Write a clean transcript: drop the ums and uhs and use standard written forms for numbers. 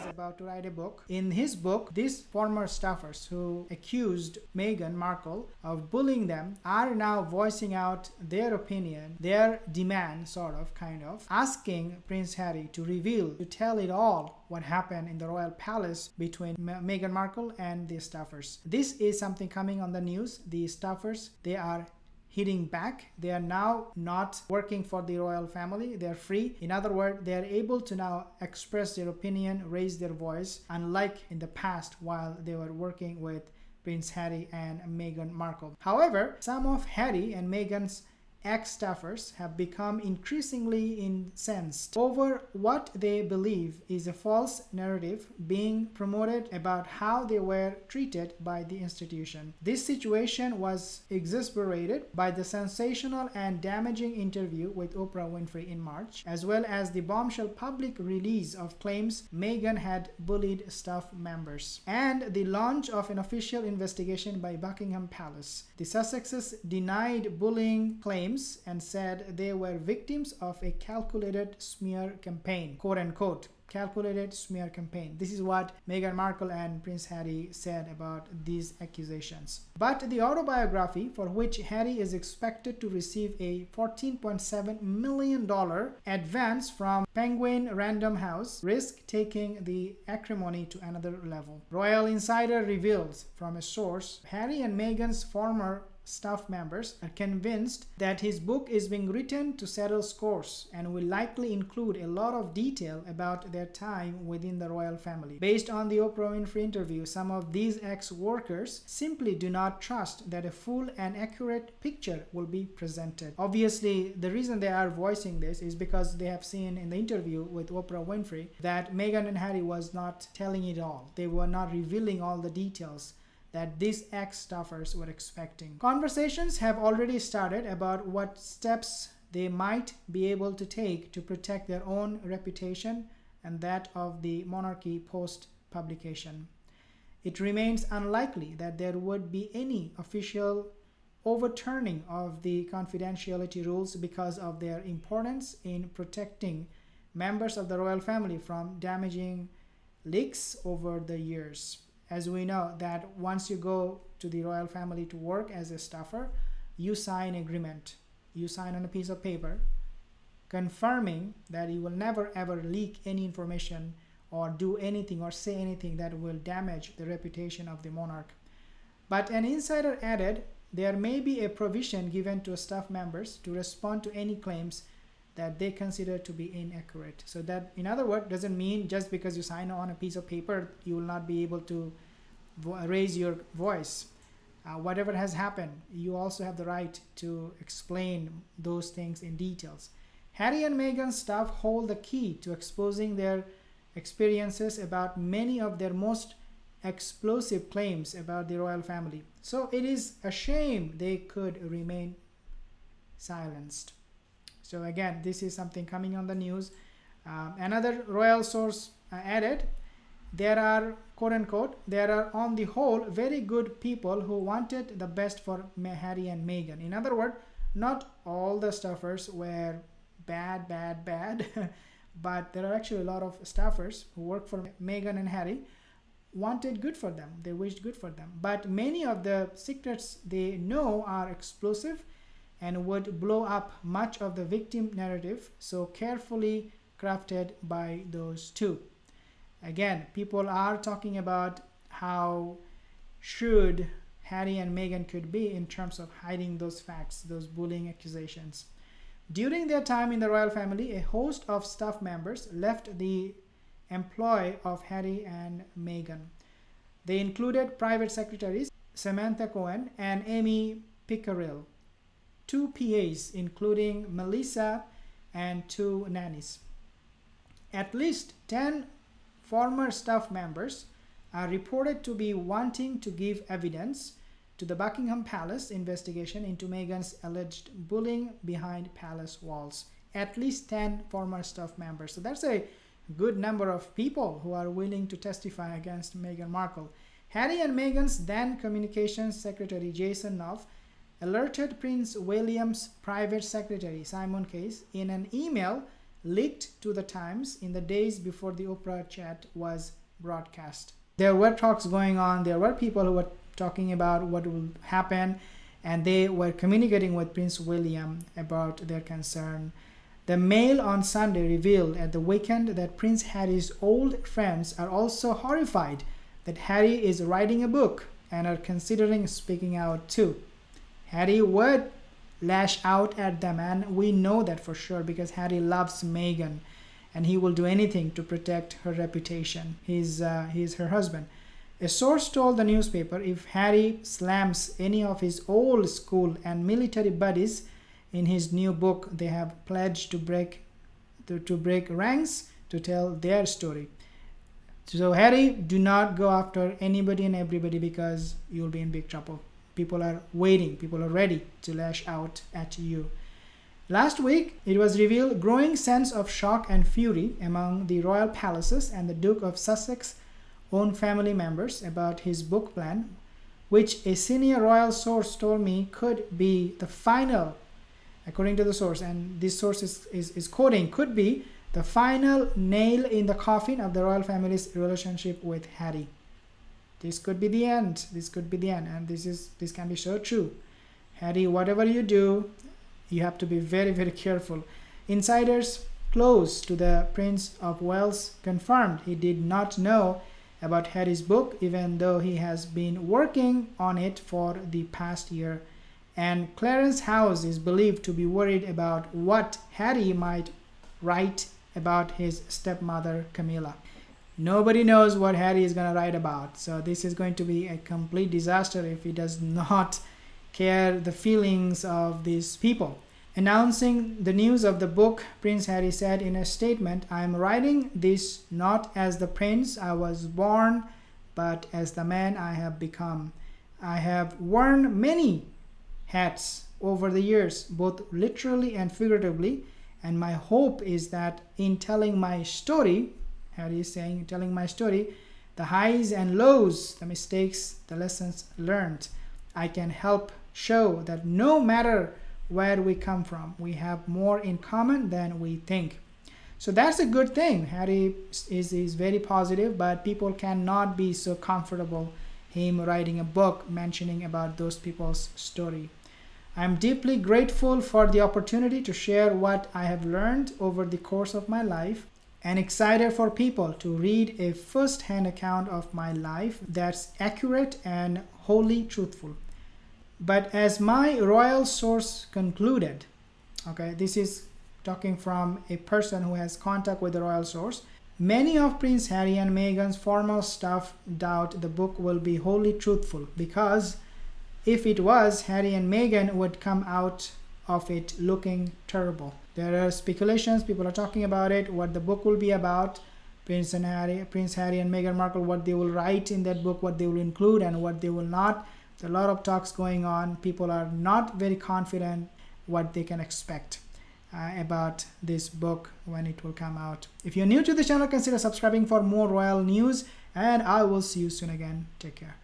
about to write a book. In his book, these former staffers who accused Meghan Markle of bullying them are now voicing out their opinion, their demand, kind of, asking Prince Harry to reveal, to tell it all what happened in the royal palace between Meghan Markle and the staffers. This is something coming on the news. The staffers, they are hitting back. They are now not working for the royal family. They are free. In other words, they are able to now express their opinion, raise their voice, unlike in the past while they were working with Prince Harry and Meghan Markle. However, some of Harry and Meghan's ex-staffers have become increasingly incensed over what they believe is a false narrative being promoted about how they were treated by the institution. This situation was exacerbated by the sensational and damaging interview with Oprah Winfrey in March, as well as the bombshell public release of claims Meghan had bullied staff members, and the launch of an official investigation by Buckingham Palace. The Sussexes denied bullying claims and said they were victims of a calculated smear campaign, quote unquote, calculated smear campaign. This is what Meghan Markle and Prince Harry said about these accusations. But the autobiography, for which Harry is expected to receive a $14.7 million advance from Penguin Random House, risks taking the acrimony to another level. Royal Insider reveals from a source, Harry and Meghan's former staff members are convinced that his book is being written to settle scores and will likely include a lot of detail about their time within the royal family. Based on the Oprah Winfrey interview, some of these ex-workers simply do not trust that a full and accurate picture will be presented. Obviously, the reason they are voicing this is because they have seen in the interview with Oprah Winfrey that Meghan and Harry was not telling it all. They were not revealing all the details that these ex-staffers were expecting. Conversations have already started about what steps they might be able to take to protect their own reputation and that of the monarchy post-publication. It remains unlikely that there would be any official overturning of the confidentiality rules because of their importance in protecting members of the royal family from damaging leaks over the years. As we know that once you go to the royal family to work as a staffer, you sign an agreement. You sign on a piece of paper confirming that you will never ever leak any information or do anything or say anything that will damage the reputation of the monarch. But an insider added there may be a provision given to staff members to respond to any claims that they consider to be inaccurate. So that, in other words, doesn't mean just because you sign on a piece of paper, you will not be able to raise your voice. Whatever has happened, you also have the right to explain those things in details. Harry and Meghan's staff hold the key to exposing their experiences about many of their most explosive claims about the royal family. So it is a shame they could remain silenced. So again, this is something coming on the news. Another royal source added, there are, quote unquote, there are on the whole very good people who wanted the best for Harry and Meghan. In other words, not all the staffers were bad, but there are actually a lot of staffers who work for Meghan and Harry wanted good for them. They wished good for them. But many of the secrets they know are explosive and would blow up much of the victim narrative so carefully crafted by those two. Again, people are talking about how shrewd Harry and Meghan could be in terms of hiding those facts, those bullying accusations. During their time in the royal family, a host of staff members left the employ of Harry and Meghan. They included private secretaries Samantha Cohen and Amy Pickerell, 2 PAs including Melissa, and 2 nannies. At least 10 former staff members are reported to be wanting to give evidence to the Buckingham Palace investigation into Meghan's alleged bullying behind palace walls. At least 10 former staff members. So that's a good number of people who are willing to testify against Meghan Markle. Harry and Meghan's then Communications Secretary Jason Knopf alerted Prince William's private secretary Simon Case in an email leaked to the Times in the days before the Oprah chat was broadcast. There were talks going on. There were people who were talking about what will happen, and they were communicating with Prince William about their concern. The Mail on Sunday revealed at the weekend that Prince Harry's old friends are also horrified that Harry is writing a book and are considering speaking out too. Harry would lash out at them, and we know that for sure because Harry loves Meghan and he will do anything to protect her reputation. He's her husband. A source told the newspaper if Harry slams any of his old school and military buddies in his new book, they have pledged to break ranks to tell their story. So Harry, do not go after anybody and everybody because you'll be in big trouble. People are waiting. People are ready to lash out at you. Last week, it was revealed growing sense of shock and fury among the royal palaces and the Duke of Sussex own family members about his book plan, which a senior royal source told me could be the final, according to the source, and this source is quoting, could be the final nail in the coffin of the royal family's relationship with Harry. This could be the end. This could be the end, and this can be so true. Harry, whatever you do, you have to be very, very careful. Insiders close to the Prince of Wales confirmed he did not know about Harry's book, even though he has been working on it for the past year. And Clarence House is believed to be worried about what Harry might write about his stepmother Camilla. Nobody knows what Harry is going to write about, so this is going to be a complete disaster if he does not care the feelings of these people. Announcing the news of the book, Prince Harry said in a statement, "I am writing this not as the prince I was born, but as the man I have become. I have worn many hats over the years, both literally and figuratively, and my hope is that in telling my story," Harry is saying, telling my story, "the highs and lows, the mistakes, the lessons learned, I can help show that no matter where we come from, we have more in common than we think." So that's a good thing. Harry is very positive, but people cannot be so comfortable him writing a book mentioning about those people's story. I'm deeply grateful for the opportunity to share what I have learned over the course of my life, and excited for people to read a first-hand account of my life that's accurate and wholly truthful. But as my royal source concluded, okay, this is talking from a person who has contact with the royal source, many of Prince Harry and Meghan's formal staff doubt the book will be wholly truthful, because if it was, Harry and Meghan would come out of it looking terrible. There are speculations, people are talking about it, what the book will be about. Prince Harry and Meghan Markle, what they will write in that book, what they will include and what they will not. There's a lot of talks going on. People are not very confident what they can expect about this book when it will come out. If you're new to the channel, consider subscribing for more royal news, and I will see you soon again. Take care.